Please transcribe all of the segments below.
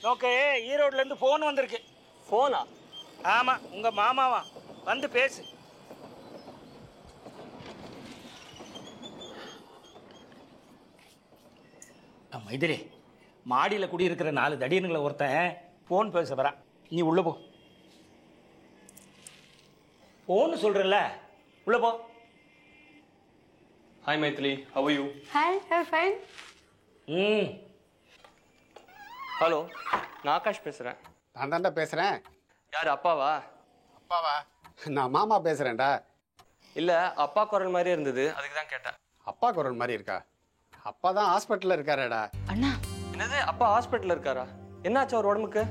நோக்கு ஈரோட்லேருந்து ஃபோன் வந்திருக்கு. ஃபோனா? ஆமாம், உங்கள் மாமாவா, வந்து பேசு. மைதிலி, மாடியில் குடியிருக்கிற 4 தடியனுங்களை ஒருத்தன் ஃபோன் பேச வரான். நீ உள்ளே போ. ஃபோன்னு சொல்கிறல்ல, உள்ளே போ. Hi Maithili, how are you? Hi, I'm fine. Hello, நான் ஆகாஷ் பேசுகிறேன். நான் தான்டா பேசுகிறேன். யார், அப்பாவா? அப்பாவா? நான் மாமா பேசுகிறேன்டா. இல்லை, அப்பா குரல் மாதிரியே இருந்தது, அதுக்கு தான் கேட்டேன். அப்பா குரல் மாதிரி இருக்கா? அப்பா தான் ஹாஸ்பிட்டலில் இருக்காரேடா. அண்ணா, என்னது, அப்பா ஹாஸ்பிட்டலில் இருக்காரா? என்னாச்சு அவர் உடம்புக்கு?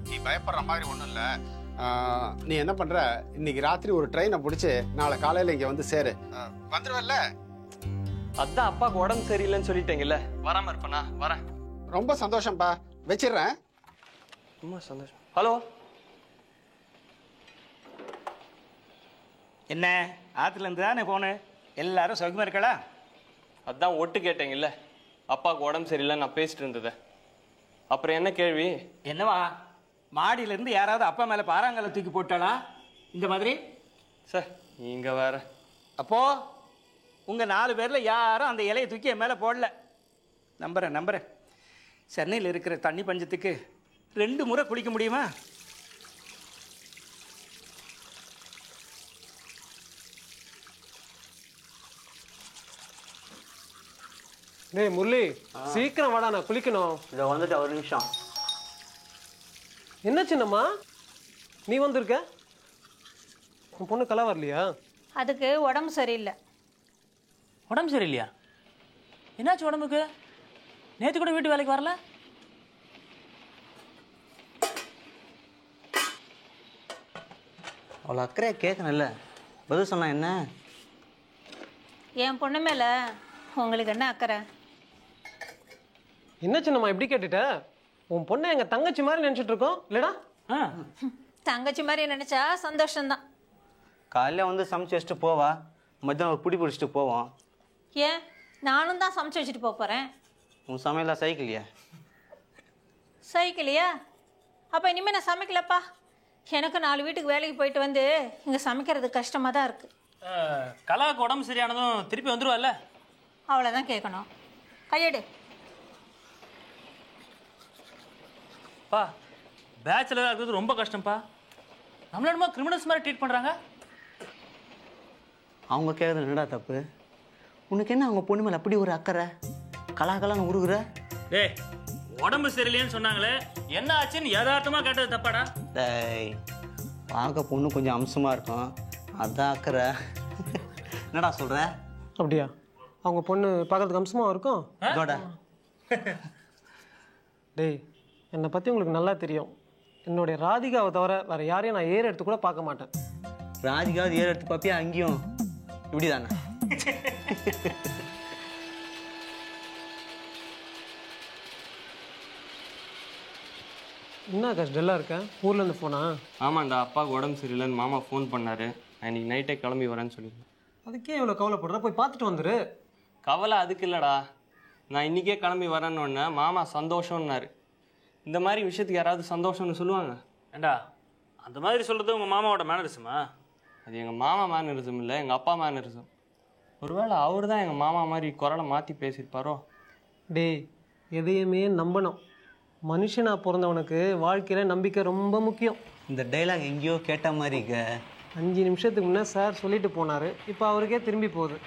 நீ பயப்படுற மாதிரி ஒன்றும் இல்லை. நீ என்ன பண்ணுற, இன்னைக்கு ராத்திரி ஒரு ட்ரெயினை பிடிச்சி நாளை காலையில் இங்கே வந்து சேரு. வந்துடுவல்ல? அதான் அப்பாவுக்கு உடம்பு சரியில்லைன்னு சொல்லிட்டீங்கல்ல, வராமல் இருப்பேண்ணா, வரேன். ரொம்ப சந்தோஷம்ப்பா, வச்சிடுறேன். ரொம்ப சந்தோஷம். ஹலோ, என்ன ஆற்றுலேருந்து தானே ஃபோனு? எல்லாரும் சௌகரியமாக இருக்கலா? அதான் ஒட்டு கேட்டீங்கல்ல, அப்பாவுக்கு உடம்பு சரியில்லை நான் பேசிட்டு இருந்தது. அப்புறம் என்ன கேள்வி? என்னவா, மாடியிலேருந்து யாராவது அப்பா மேலே பாறாங்கல்ல தூக்கி போட்டாளா இந்த மாதிரி? சார் நீங்கள் வேற. அப்போது உங்கள் 4 பேரில் யாரும் அந்த இலையை தூக்கி என் மேலே போடல. நம்புகிறேன். சென்னையில் இருக்கிற தண்ணி பஞ்சத்துக்கு 2 முறை குளிக்க முடியுமா? டேய் முரளி, சீக்கிரம் வாடா, நான் குளிக்கணும். இதை வந்துட்டு ஒரு நிமிஷம். என்ன சின்னம்மா நீ வந்திருக்க? உன் பொண்ணு கலா வரலையா? அதுக்கு உடம்பு சரியில்லை. உடம்பு சரியில்லையா? என்னாச்சு உடம்புக்கு? நேற்று கூட வீட்டு வேலைக்கு வரல. அவ்வளோ அக்கறையாக கேட்கணும்ல, பதில் சொன்னா என்ன? என் பொண்ணு மேலே உங்களுக்கு என்ன அக்கறை? என்ன சின்னம்மா இப்படி கேட்டுட்ட? உன் பொண்ணை எங்கள் தங்கச்சி மாதிரி நினச்சிட்டு இருக்கோம் இல்லைடா? தங்கச்சி மாதிரி நினச்சா சந்தோஷம்தான். காலையில் வந்து சமைச்சு வச்சுட்டு போவா, மத்தியானம் ஒரு பிடி பிடிச்சிட்டு போவோம். ஏன், நானும் தான் சமைச்சு வச்சுட்டு போகிறேன். உன் சமையலாம் சைக்கிளியா? சைக்கிளியா? அப்போ இனிமேல் நான் சமைக்கலப்பா. எனக்கு 4 வீட்டுக்கு வேலைக்கு போயிட்டு வந்து இங்கே சமைக்கிறது கஷ்டமாக தான் இருக்குது. கலாவுக்கு உடம்பு சரியானதும் திருப்பி வந்துடுவாள்ல? அவ்வளோதான் கேட்கணும். கையெடு. பா, பேச்சுலராக இருக்கிறது ரொம்ப கஷ்டம்ப்பா. நம்மள என்னமோ கிரிமினல்ஸ் மாதிரி ட்ரீட் பண்ணுறாங்க. அவங்க கேட்குறது என்னடா தப்பு? உனக்கு என்ன அவங்க பொண்ணு மேலே அப்படி ஒரு அக்கறை? கலான்னு உருகுற? டேய், உடம்பு சரியில்லைன்னு சொன்னாங்களே, என்ன ஆச்சுன்னு யதார்த்தமாக கேட்டது தப்பாடா? டேய், பார்க்க பொண்ணு கொஞ்சம் அம்சமாக இருக்கும், அதான் அக்கறை. என்னடா சொல்கிற? அப்படியா? அவங்க பொண்ணு பார்க்கறதுக்கு அம்சமாக இருக்கும். டேய், என்னை பற்றி உங்களுக்கு நல்லா தெரியும். என்னுடைய ராதிகாவை தவிர வேறு யாரையும் நான் ஏறு எடுத்து கூட பார்க்க மாட்டேன். ராதிகாவது ஏறு எடுத்து பார்ப்பியா? அங்கேயும் இப்படி தானே? என்ன ஆகாஷ் டல்லாக இருக்கேன்? ஊர்லேருந்து ஃபோனா? ஆமாண்டா, அப்பாவுக்கு உடம்பு சரியில்லைன்னு மாமா ஃபோன் பண்ணார். நான் இன்னைக்கு நைட்டே கிளம்பி வரேன்னு சொல்லியிருந்தேன். அதுக்கே இவ்வளோ கவலைப்படுற? போய் பார்த்துட்டு வந்துரு. கவலை அதுக்கு இல்லைடா, நான் இன்றைக்கே கிளம்பி வரேன்னு மாமா சந்தோஷம்னாரு. இந்த மாதிரி விஷயத்துக்கு யாராவது சந்தோஷம்னு சொல்லுவாங்க? ஏண்டா, அந்த மாதிரி சொல்கிறது உங்கள் மாமாவோட மேனரிசமா? அது எங்கள் மாமா மேனரிசம் இல்லை, எங்கள் அப்பா மேனரிசம். ஒருவேளை அவர் தான் எங்கள் மாமா மாதிரி குரலை மாற்றி பேசியிருப்பாரோ? டேய், எதையுமே நம்பணும். மனுஷனாக பிறந்தவனுக்கு வாழ்க்கையில் நம்பிக்கை ரொம்ப முக்கியம். இந்த டைலாக் எங்கேயோ கேட்ட மாதிரி இருக்க. 5 நிமிஷத்துக்கு முன்னே சார் சொல்லிட்டு போனார், இப்போ அவருக்கே திரும்பி போகுது.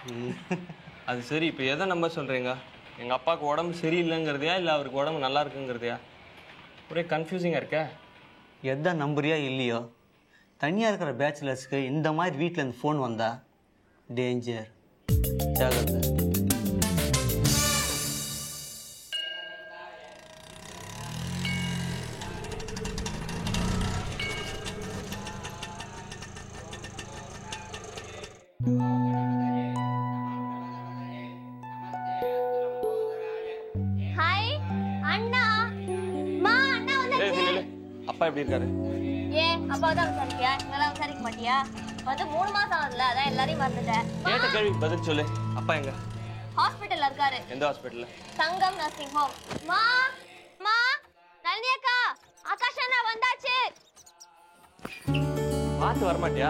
அது சரி, இப்போ எதை நம்ப சொல்கிறீங்க? எங்கள் அப்பாவுக்கு உடம்பு சரியில்லைங்கிறதையா இல்லை அவருக்கு உடம்பு நல்லா இருக்குங்கிறதையா? ஒரே கன்ஃபியூசிங்காக இருக்க. எதை நம்புறியா இல்லையோ, தனியாக இருக்கிற பேச்சுலர்ஸ்க்கு இந்த மாதிரி வீட்டிலேருந்து ஃபோன் வந்தா டேஞ்சர், ஜாகிரதை. ஹாய் அண்ணா. மா, அண்ணா வந்தாச்சு. அப்பா எப்படி இருக்காரு? ஏன் அப்பா தான் விசாரிக்கியா? இங்கெல்லாம் விசாரிக்க மாட்டியா? வந்து 3 மாசம் ஆகுதுல, அதான் எல்லாரையும் மறந்துட்டேன். கேட்ட கேள்விக்கு பதில் சொல்லு. அப்பா எங்க? ஹாஸ்பிட்டல்ல இருக்காரு. எந்த ஹாஸ்பிட்டல்ல? தங்கம் நர்சிங் ஹோம். மா மா, நளினி அக்கா பார்த்து வரமாட்டியா?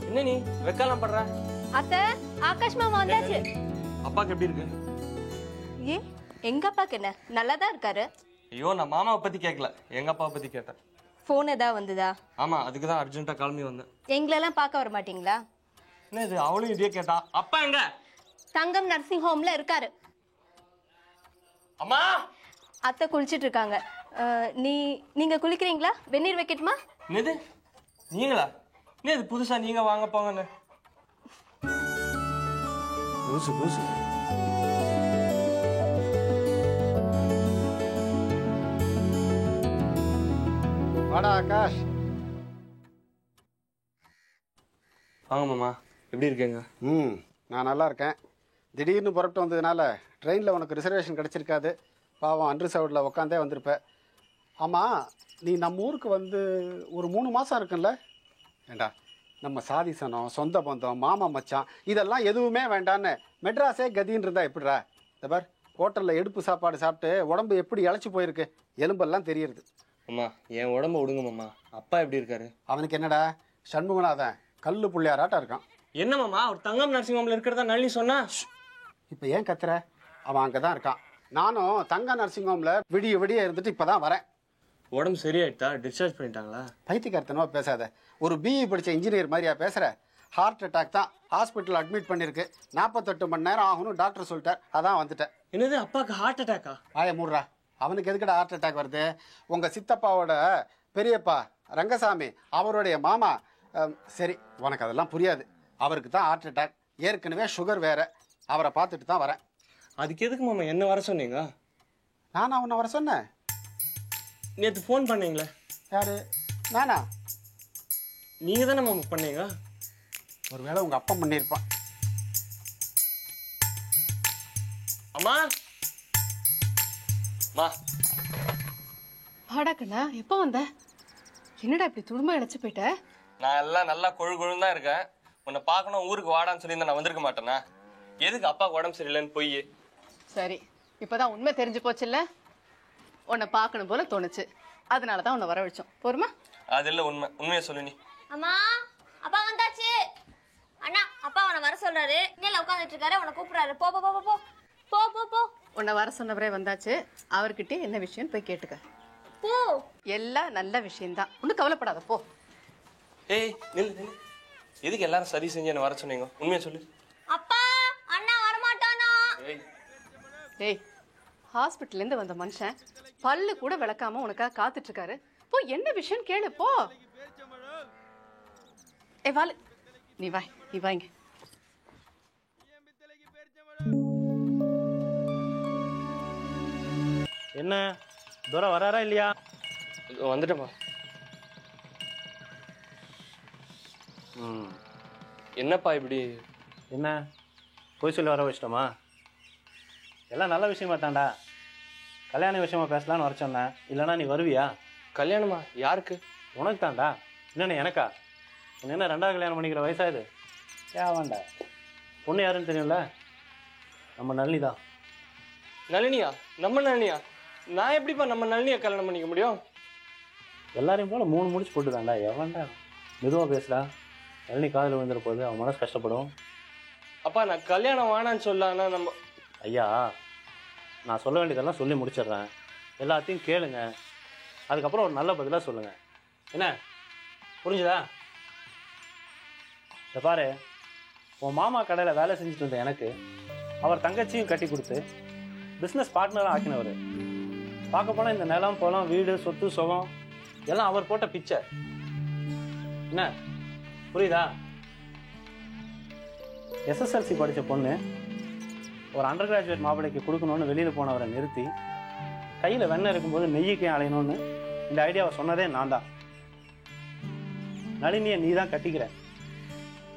என்ன நீ வெக்கலாம் படுற? அத்தை, ஆகாஷ் மாமா வந்தாச்சு. அப்பாக்கு எப்படி இருக்கு? ஏன் எங்க அப்பாக்கு என்ன? நல்லா தான் இருக்காரு. ஐயோ, நான் மாமாவை பத்தி கேட்கல, எங்க அப்பாவை பத்தி கேட்டேன். ஃபோன் ஏதாவது வந்ததா? ஆமா, அதுக்கு தான் அர்ஜென்ட்டா கிளம்பி வந்தேன். எங்களெல்லாம் பார்க்க வர மாட்டீங்களா? என்ன இது, அவளும் இதே கேட்டா? அப்பா எங்க? தங்கம் நர்சிங் ஹோம்ல இருக்காரு. அம்மா, அத்தை குளிச்சிட்டு இருக்காங்க. நீங்க குளிக்கிறீங்களா? வெந்நீர் வைக்கட்டுமா? என்னது நீங்களா? என்ன இது புதுசா நீங்க வாங்க போங்கன்னு? புதுசு புதுசு. வாடா ஆகாஷ். வாங்க மாமா, எப்படி இருக்கீங்க? நான் நல்லா இருக்கேன். திடீர்னு புறப்பட்டு வந்ததுனால ட்ரெயினில் உனக்கு ரிசர்வேஷன் கிடச்சிருக்காது. பாவம் அன்ரிசர்வ்டில் உட்காந்தே வந்திருப்ப. ஆமாம், நீ நம்ம ஊருக்கு வந்து ஒரு 3 மாதம் இருக்குல்ல? ஏண்டா, நம்ம சாதி சனம், சொந்த பந்தம், மாமா மச்சான் இதெல்லாம் எதுவுமே வேண்டான்னு மெட்ராஸே கதின்னு இருந்தா எப்படிரா? இந்த பார், ஹோட்டலில் எடுப்பு சாப்பாடு சாப்பிட்டு உடம்பு எப்படி இழைச்சி போயிருக்கு, எலும்பெல்லாம் தெரியுது. அம்மா, என் உடம்ப விடுங்க மாமா. அப்பா எப்படி இருக்காரு? அவனுக்கு என்னடா, சண்முகநாதன் கல்லு புள்ளையாராட்டம் இருக்கான். என்ன மாமா, ஒரு தங்கம் நர்சிங் ஹோம்ல இருக்கிறதா நளினி சொன்னா? இப்போ ஏன் கத்துற? அவன் அங்கே தான் இருக்கான். நானும் தங்க நர்சிங் ஹோமில் விடிய விடிய இருந்துட்டு இப்போ தான் வரேன். உடம்பு சரியாயிட்டா? டிஸ்சார்ஜ் பண்ணிட்டாங்களா? பைத்தியக்காரத்தனமாக பேசாத. ஒரு பிஇ படித்த இன்ஜினியர் மாதிரியா பேசுகிற? ஹார்ட் அட்டாக் தான், ஹாஸ்பிட்டல் அட்மிட் பண்ணியிருக்கு. 48 மணி நேரம் ஆகணும் டாக்டர் சொல்லிட்டார். அதான் வந்துட்டேன். என்னது, அப்பாவுக்கு ஹார்ட் அட்டாக்கா? ஆய மூடுறா. அவனுக்கு எதுக்கடா ஹார்ட் அட்டாக் வருது? உங்கள் சித்தப்பாவோட பெரியப்பா ரங்கசாமி, அவருடைய மாமா. சரி, உனக்கு அதெல்லாம் புரியாது. அவருக்கு தான் ஹார்ட் அட்டாக். ஏற்கனவே சுகர் வேற. அவரை பார்த்துட்டு தான் வரேன். அதுக்கு எதுக்கு மாமா என்ன வர சொன்னீங்க? நானா உன்னை வர சொன்னேன்? நேற்று ஃபோன் பண்ணீங்களே. யாரு? நானா? நீங்க தானே மாமா பண்ணீங்க. ஒருவேளை உங்கள் அப்பா பண்ணியிருப்பான். அம்மா, மா. வாடா கண்ணா, எப்போ வந்த? என்னடா இப்படி துடுமா இழைச்சு போயிட்ட? நான் எல்லாம் நல்லா கொழு கொழுன்னு தான் இருக்கேன். உன்னை பார்க்கணும் ஊருக்கு வாடான்னு சொல்லி நான் வந்திருக்க மாட்டேனா? எதுக்கு அப்பாவுக்கு உடம்பு சரியில்லைன்னு போய்? சரி, இப்போதான் உண்மை தெரிஞ்சு போச்சுல்ல? உன்னை பார்க்கணும் போல தோணுச்சு, அதனால தான் உன்னை வரவழைச்சோம். போருமா? அது இல்லை உண்மை. உண்மையை சொல்லு நீ. அம்மா, அப்பா வந்தாச்சு. அண்ணா, அப்பா உன்னை வர சொல்றாரு. இங்கே உட்காந்துட்டு இருக்காரு, உன்னை கூப்பிடுறாரு. போ போ போ போ போ போ போ. உன்னை வர சொன்னவரே வந்தாச்சு. அவர்கிட்ட என்ன விஷயம்னு போய் கேட்டுக்க. போ. எல்லாம் நல்ல விஷயம்தான், ஒன்றும் கவலைப்படாத, போ. ஏய், நில்லு நில்லு. எதுக்கு எல்லாரும் சரி செஞ்சு என்ன வர சொன்னீங்க? உண்மையை சொல்லு. அப்பா, அண்ணா வரமாட்டானா? ஏய், ஏய், ஹாஸ்பிட்டல்லேருந்து வந்த மனுஷன் பல்லு கூட விளக்காம உனக்காக காத்துட்டு இருக்காரு. போ, என்ன விஷயம் கேளு, போ. ஏ வாலு, நீ வாங்க. என்ன தூரம் வராரா இல்லையா? வந்துட்டப்பா. என்னப்பா இப்படி? என்ன போய் சொல்லி வர வச்சிட்டோமா? எல்லாம் நல்ல விஷயமா தாண்டா. கல்யாண விஷயமா பேசலான்னு வர சொன்னேன். இல்லைனா நீ வருவியா? கல்யாணமா? யாருக்கு? உனக்கு தான்டா. என்னென்ன எனக்கா? என்ன 2வது கல்யாணம் பண்ணிக்கிற வயசா இது? ஏவாண்டா. பொண்ணு யாருன்னு தெரியும்ல? நம்ம நளினி தான். நளினியா? நம்ம நளினியா? நான் எப்படிப்பா நம்ம நளினியை கல்யாணம் பண்ணிக்க முடியும்? எல்லாரையும் போல 3 முடிச்சு போட்டு தாண்டா. எவன்டா? மெதுவாக பேசுடா. நளினி காதில் விழுந்துற போது அவன் மனசு கஷ்டப்படும். அப்பா, நான் கல்யாணம் வேணான்னு சொல்லான்னா நம்ம... ஐயா, நான் சொல்ல வேண்டியதெல்லாம் சொல்லி முடிச்சிடுறேன். எல்லாத்தையும் கேளுங்க, அதுக்கப்புறம் ஒரு நல்ல பதிலாக சொல்லுங்கள். என்ன புரிஞ்சுதா? இந்த பாரு, உன் மாமா கடையில் வேலை செஞ்சுட்டு இருந்த எனக்கு அவர் தங்கச்சியும் கட்டி கொடுத்து பிஸ்னஸ் பார்ட்னராக ஆக்கினவர். பார்க்க போனால் இந்த நிலம், பொலம், வீடு, சொத்து, சுகம் எல்லாம் அவர் போட்ட பிச்சை. என்ன புரியுதா? எஸ்எஸ்எல்சி படித்த பொண்ணு ஒரு அண்டர் கிராஜுவேட் மாப்பிள்ளைக்கு கொடுக்கணும்னு வெளியில் போனவரை நிறுத்தி கையில் வெண்ணெய் இருக்கும்போது நெய்யுக்கே அலையணும்னு இந்த ஐடியாவை சொன்னதே நான் தான். நளினியை நீ தான் கட்டிக்கிற,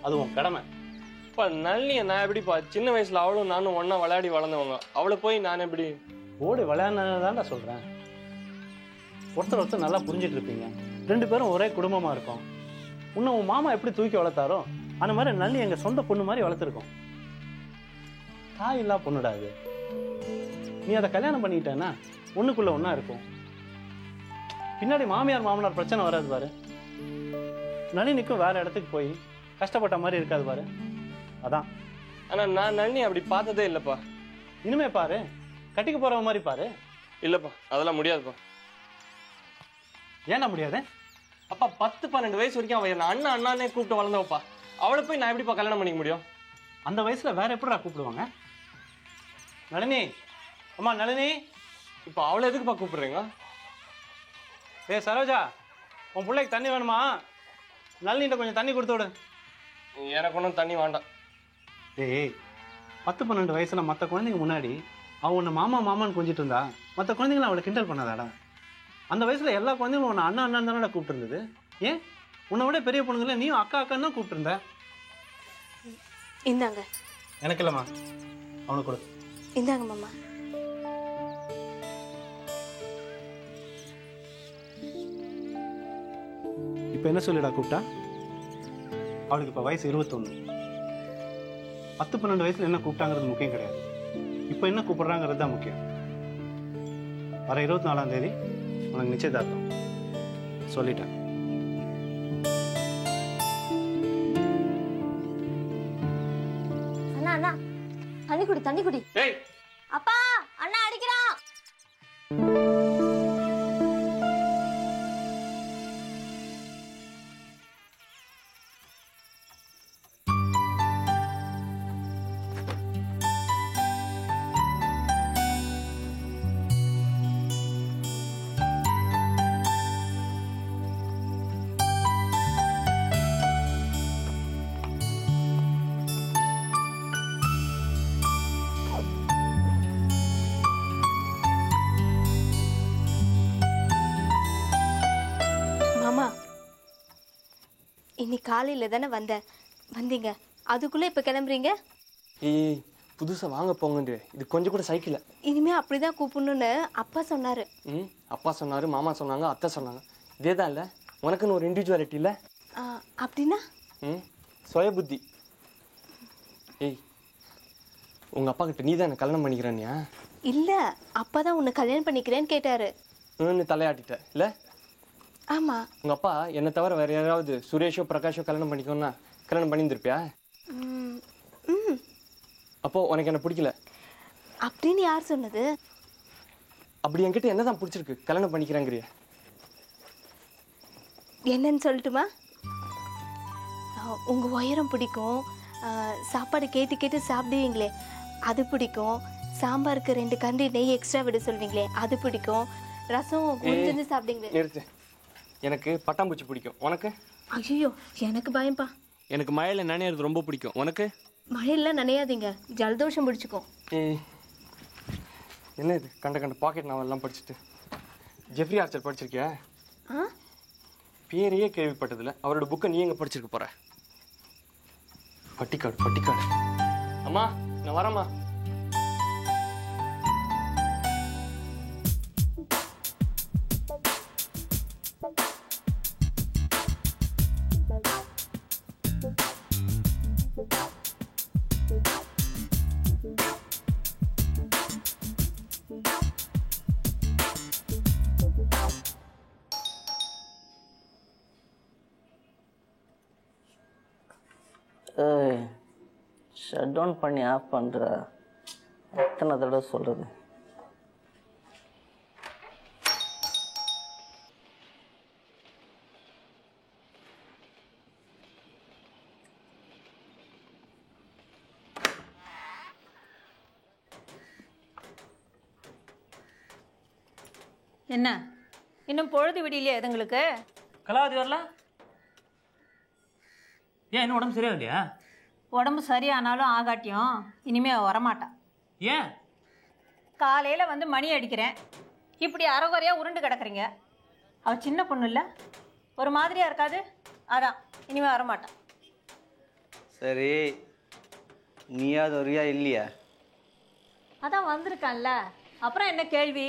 அது உன் கடமை. இப்போ நளினியை நான் எப்படிப்பா? சின்ன வயசில் அவளும் நானும் ஒன்றா விளையாடி வளர்ந்தவங்க. அவளை போய் நான் எப்படி? ஓடி விளையாடுனதான்டா சொல்கிறேன். ஒருத்தர் நல்லா புரிஞ்சுட்டு இருப்பீங்க. 2 பேரும் ஒரே குடும்பமாக இருக்கும். இன்னும் உன் மாமா எப்படி தூக்கி வளர்த்தாரோ அந்த மாதிரி நளினி எங்கள் சொந்த பொண்ணு மாதிரி வளர்த்துருக்கோம். தாய் இல்லா பொண்ணுடா அது. நீ அதை கல்யாணம் பண்ணிக்கிட்டேன்னா ஒன்றுக்குள்ளே ஒன்றா இருக்கும். பின்னாடி மாமியார் மாமனார் பிரச்சனை வராது பாரு. நளினிக்கும் வேற இடத்துக்கு போய் கஷ்டப்பட்ட மாதிரி இருக்காது பாரு. அதான். ஆனா நான் நளினி அப்படி பார்த்ததே இல்லப்பா. இனிமே பாரு, கட்டிக்க போற மாதிரி பாரு. இல்லப்பா, அதெல்லாம் முடியாதுப்பா. ஏன்னா முடியாது? அப்பா 10-12 வயசு வரைக்கும் அவ என்ன அண்ணா அண்ணானே கூப்பிட்டு வளர்ந்தவப்பா. அவளை போய் நான் எப்படிப்பா கல்யாணம் பண்ணிக்க முடியும்? அந்த வயசுல வேற எப்படிடா கூப்பிடுவாங்க? நளினி, அம்மா நளினி. இப்போ அவளை எதுக்குப்பா கூப்பிடுறீங்க? சரோஜா, உன் பிள்ளைக்கு தண்ணி வேணுமா? நளினிட்ட கொஞ்சம் தண்ணி கொடுத்து விடு. எனக்கு ஒன்றும் தண்ணி வேண்டாம். 10-12 வயசுல மற்ற குழந்தைங்க முன்னாடி அவன் உன்னை மாமா மாமான்னு கொஞ்சிட்டு இருந்தா மற்ற குழந்தைங்கள அவளை கிண்டல் பண்ணாதாடா? அந்த வயசுல எல்லா குழந்தைங்களும் உன்னை அண்ணா அண்ணா தானடா கூப்பிட்டு இருந்தது. ஏன் உன்னை விட பெரிய பொண்ணுங்கள நீயும் அக்கா அக்கான்னு தான் கூப்பிட்டு இருந்த. இந்தாங்க. எனக்கு இல்லம்மா, அவனுக்கு கொடு. இந்தாங்க மாமா. இப்போ என்ன சொல்லிடா கூப்பிட்டா? அவளுக்கு இப்போ வயசு 21. 10-12 வயசுல என்ன கூப்பிட்டாங்கிறது முக்கியம் கிடையாது. இப்போ என்ன கூப்பிடுறாங்கிறது தான் முக்கியம். வர 24ஆம் தேதி உனக்கு நிச்சயதார்த்தம் சொல்லிட்டேன். அண்ணா அண்ணா தண்ணி குடி தண்ணி குடி. ஏய் அப்பா அண்ணா அடிக்கிறான். மாமா, இன்னைக்கு காலையில தானே வந்தீங்க, அதுக்குள்ள இப்ப கிளம்புறீங்க? ஏய், புதுசா வாங்க போங்கண்டு இது கொஞ்சம் கூட சைக்கிள். இனிமே அப்படிதான் கூப்பிடணும்னு அப்பா சொன்னாரு. அப்பா சொன்னாரு, மாமா சொன்னாங்க, அத்தை சொன்னாங்க. இதே தான் இல்லை, உனக்குன்னு ஒரு இண்டிவிஜுவாலிட்டி இல்லை? அப்படின்னா சுய புத்தி. ஏய், உங்க அப்பா கிட்ட நீ தான் என்ன கல்யாணம் பண்ணிக்கிறேன்யா? இல்ல, அப்பா தான் உன்னை கல்யாணம் பண்ணிக்கிறேன்னு கேட்டாரு. நீ தலையாட்டிட்ட இல்லை? ஆமா. உங்க அப்பா என்னை தவிர வேற யாராவது சுரேஷோ பிரகாஷோ கல்யாணம் பண்ணிக்கோன்னா கல்யாணம் பண்ணியிருந்திருப்பியா? அப்போ உனக்கு என்ன பிடிக்கல அப்படின்னு யார் சொன்னது? அப்படி என்கிட்ட என்னதான் பிடிச்சிருக்கு கல்யாணம் பண்ணிக்கிறேங்கிறிய? என்னன்னு சொல்லட்டுமா? உங்க உயரம் பிடிக்கும், சாப்பாடு கேட்டு கேட்டு சாப்பிடுவீங்களே அது பிடிக்கும், சாம்பாருக்கு 2 கரண்டி நெய் எக்ஸ்ட்ரா விட சொல்வீங்களே அது பிடிக்கும், ரசம் கொஞ்சம் சாப்பிடுங்களே. நிறுத்து. எனக்கு பட்டாம்பூச்சி பிடிக்கும். உனக்கு? ஐயோ, எனக்கு பயம்பா. எனக்கு மழையில் நனையிறது ரொம்ப பிடிக்கும். உனக்கு? மழையெல்லாம் நனையாதீங்க, ஜலதோஷம் பிடிச்சிக்கும். என்ன இது கண்ட கண்ட பாக்கெட் நாவல்லாம் படிச்சுட்டு? ஜெஃப்ரி ஆர்ச்சர் படிச்சிருக்கியா? பேரையே கேள்விப்பட்டதில்ல, அவரோட புக்கை நீ எங்கே படிச்சிருக்க போற? பட்டிக்காடு பட்டிக்காடு. அம்மா நான் வரேம்மா. ஷட் டவுன் பண்ணி ஆஃப் பண்ணுற எத்தனை தடவை சொல்கிறது? என்ன இன்னும் பொழுது விடியலையா இதுங்களுக்கு? கலாவதி வரல? ஏன் இன்னும் உடம்பு சரியா இல்லையா? உடம்பு சரியானாலும் ஆகாட்டியும் இனிமே அவ வரமாட்டான். ஏன்? காலையில் வந்து மணி அடிக்கிறேன், இப்படி அரைகுறையாக உருண்டு கிடக்குறீங்க. அவள் சின்ன பொண்ணு இல்லை, ஒரு மாதிரியாக இருக்காது, அதான் இனிமே வரமாட்டான். சரி, நீயாவது வரியா இல்லையா? அதான் வந்திருக்கான்ல, அப்புறம் என்ன கேள்வி?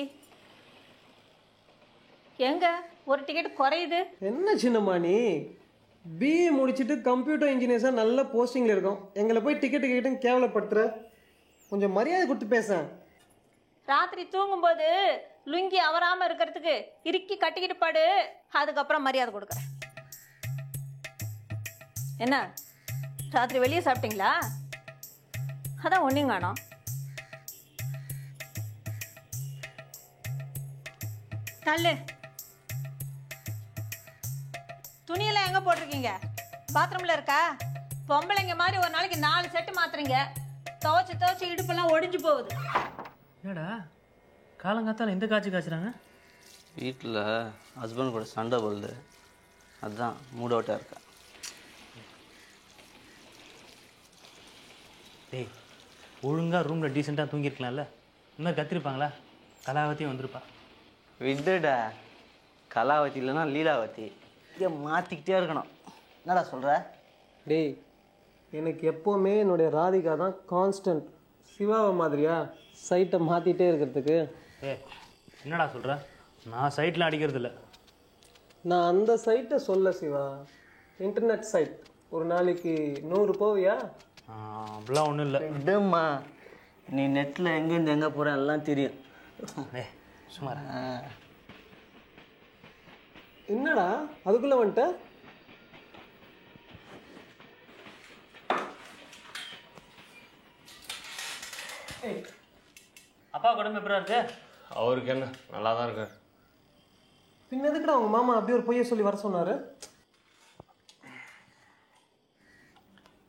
எங்க ஒரு டிக்கெட் குறையுது? என்ன சின்னம்மா நீ பிஏ முடிச்சுட்டு கம்ப்யூட்டர் இன்ஜினியர்ஸாக நல்ல போஸ்டிங்கில் இருக்கோம், எங்களை போய் டிக்கெட்டு கேவலப்படுத்துகிற? கொஞ்சம் மரியாதை கொடுத்து பேச. ராத்திரி தூங்கும்போது லுங்கி அவராம இருக்கிறதுக்கு இறுக்கி கட்டிக்கிட்டு பாடு, அதுக்கப்புறம் மரியாதை கொடுக்குறேன். என்ன ராத்திரி வெளியே சாப்பிட்டீங்களா? அதான் ஒன்றையும் காணோம். தள்ளு. துணியெல்லாம் எங்கே போட்டிருக்கீங்க? பாத்ரூமில் இருக்கா? பொம்பளைங்க மாதிரி ஒரு நாளைக்கு 4 செட்டு மாத்துறீங்க. துவச்சி இடுப்பெல்லாம் ஒடிஞ்சு போகுது. என்னடா காலங்காத்தால எந்த காய்ச்சி காய்ச்சுறாங்க? வீட்டில் ஹஸ்பண்ட் கூட சண்டை போடுது, அதுதான் மூட் அவுட்டாக இருக்கா. டேய், ஒழுங்காக ரூமில் டீசெண்டாக தூங்கியிருக்கலாம்ல. இந்த மாதிரி கத்திருப்பாங்களா? கலாவத்தியும் வந்திருப்பா. விடுடா, கலாவதி இல்லைன்னா லீலாவதி, இதை மாற்றிக்கிட்டே இருக்கணும். என்னடா சொல்கிற? டேய், எனக்கு எப்போவுமே என்னுடைய ராதிகா தான் கான்ஸ்டன்ட். சிவாவை மாதிரியா சைட்டை மாற்றிட்டே இருக்கிறதுக்கு? என்னடா சொல்கிற? நான் சைட்டில் அடிக்கிறது இல்லை. நான் அந்த சைட்டை சொல்ல சிவா, இன்டர்நெட் சைட். ஒரு நாளைக்கு 100 போவியா? அப்படிலாம் ஒன்றும் இல்லை. விடுமா, நீ நெட்டில் எங்கேருந்து எங்கே போகிற எல்லாம் தெரியும். சுமார். என்னடா அதுக்குள்ளே வந்துட்ட? அப்பா உடம்பு எப்படா இருக்கு? அவருக்கு என்ன, நல்லா தான் இருக்கார். பின்ன எதுக்குடா அவங்க மாமா அப்படியே ஒரு பொய்யை சொல்லி வர சொன்னார்?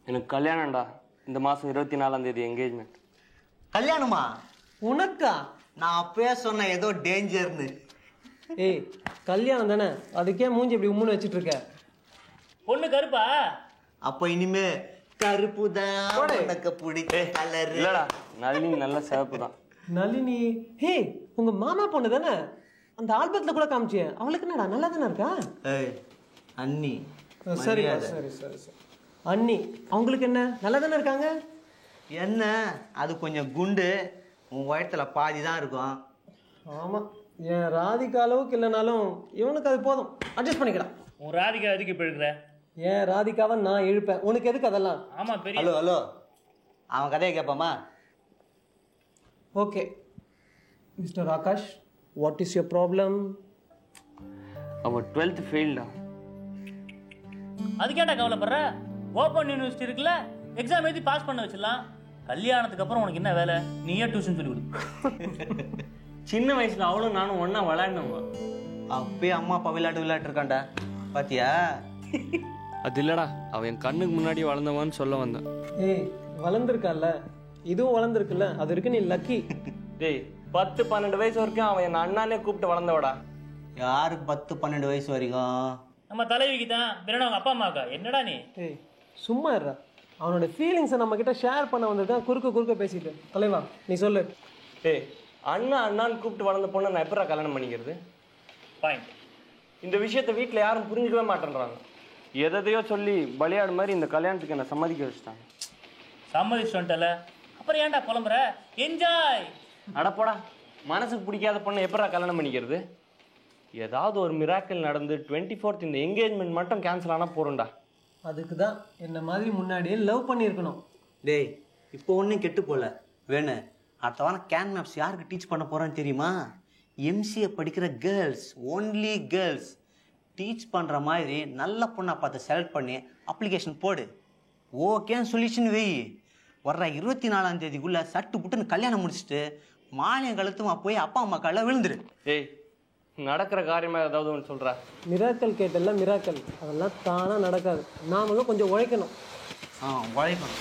எனக்கு கல்யாணம்டா. இந்த மாதம் 24ஆம் தேதி என்கேஜ்மெண்ட். கல்யாணமா? உனக்கா? நான் அப்பயே சொன்னேன் ஏதோ டேஞ்சர்னு. ஏய், கல்யாணம் தானே, அதுக்கே மூஞ்சி இப்படி உம்முன்னு வச்சுட்டு இருக்க? பொண்ணு கருப்பா? அப்போ இனிமே கருப்பு தான் உனக்கு பிடிச்ச கலர். இல்லடா, நளினி நல்ல சிவப்பு தான். நளினி? ஹே, உங்க மாமா பொண்ணு தானே? அந்த ஆல்பத்தில் கூட காமிச்சியே, அவளுக்கு என்னடா நல்லா தானே இருக்கா? ஏய் அண்ணி. சரி சரி சரி சரி. அண்ணி அவங்களுக்கு என்ன, நல்லா தானே இருக்காங்க? என்ன, அது கொஞ்சம் குண்டு, உன் வயத்தில் பாதி தான் இருக்கும். ஆமாம், என் ராதிகா அளவுக்கு இல்லைனாலும் இவனுக்கு அது போதும், அட்ஜஸ்ட் பண்ணிக்கலாம். உன் ராதிகா எதுக்கு இப்போ இருக்கிற? ஏன் ராதிகாவை நான் இழுப்பேன், உனக்கு எதுக்கு அதெல்லாம்? ஆமாம் பெரிய. ஹலோ ஹலோ, அவன் கதையை கேட்பாமா? Okay mister Akash, what is your problem? அவன் 12th ஃபெயில்டா. அதுக்கேண்டா கவலைப்படுற? ஓப்பன் யூனிவர்சிட்டி இருக்குல்ல, எக்ஸாம் எழுதி பாஸ் பண்ண வச்சிடலாம். கல்யாணத்துக்கு அப்புறம் உனக்கு என்ன வேலை? நீயே டியூஷன் சொல்லி கொடு. சின்ன வயசுல அவளும் நானும் ஒன்றா விளையாடினவங்க. அப்பயே அம்மா அப்பா விளையாட்டு இருக்காண்டா, பாத்தியா? அது இல்லடா, அவன் என் கண்ணுக்கு முன்னாடி வளர்ந்தவன்னு சொல்ல வந்தேன். ஏய், வளர்ந்துருக்கால, இதுவும் வளர்ந்துருக்குல்ல, அது இருக்கு, நீ லக்கி. டேய், 10-12 வயசு வரைக்கும் அவன் என் அண்ணானே கூப்பிட்டு வளர்ந்தவடா. யாருக்கு 10-12 வயசு வரைக்கும்? நம்ம தலைவிக்கு தான், வேணும் அவங்க அப்பா அம்மாக்கா. என்னடா நீ? ஏய் சும்மா இருடா, அவனோட ஃபீலிங்ஸை நம்ம கிட்ட ஷேர் பண்ண வந்திருக்கான், குறுக்க பேசிட்டு. தலைவா நீ சொல்லு. டேய், அண்ணான்னு கூப்பிட்டு வளர்ந்த பொண்ணை நான் எப்படா கல்யாணம் பண்ணிக்கிறது? பாயிண்ட். இந்த விஷயத்த வீட்டில் யாரும் புரிஞ்சுக்கவே மாட்டேன்றாங்க. எதையோ சொல்லி பலியாடு மாதிரி இந்த கல்யாணத்துக்கு என்னை சம்மதிக்க வச்சுட்டாங்க. சம்மதிச்சுட்டல, அப்புறம் ஏன்டா புலம்புற? என்ஜாய். அடப்போடா, மனசுக்கு பிடிக்காத பொண்ணை எப்படா கல்யாணம் பண்ணிக்கிறது? ஏதாவது ஒரு மிராக்கிள் நடந்து 24th இந்த என்கேஜ்மெண்ட் மட்டும் கேன்சல் ஆனால் போகிறோம்டா. அதுக்கு தான் என்ன மாதிரி முன்னாடியே லவ் பண்ணியிருக்கணும். டேய், இப்போ ஒன்றும் கெட்டு போல. வேணு, அடுத்த வாரம் கேன் மேப்ஸ் யாருக்கு டீச் பண்ண போகிறேன்னு தெரியுமா? எம்சிஏ படிக்கிற கேர்ள்ஸ், ஓன்லி கேர்ள்ஸ். டீச் பண்ணுற மாதிரி நல்ல பொண்ணை பார்த்து செலக்ட் பண்ணி அப்ளிகேஷன் போடு. ஓகேன்னு சொல்லிச்சுன்னு வெய், வர்ற 24ஆம் தேதிக்குள்ளே சட்டு புட்டுன்னு கல்யாணம் முடிச்சுட்டு மானியம் கழுத்துமா போய் அப்பா அம்மா காலில் விழுந்துரு. டேய், நடக்கிற காரியமாக ஏதாவது ஒன்று சொல்கிறா? மிராக்கல் கேட்டல, மிராக்கல் அதெல்லாம் தானாக நடக்காது, நாமளும் கொஞ்சம் உழைக்கணும். உழைக்கணும்.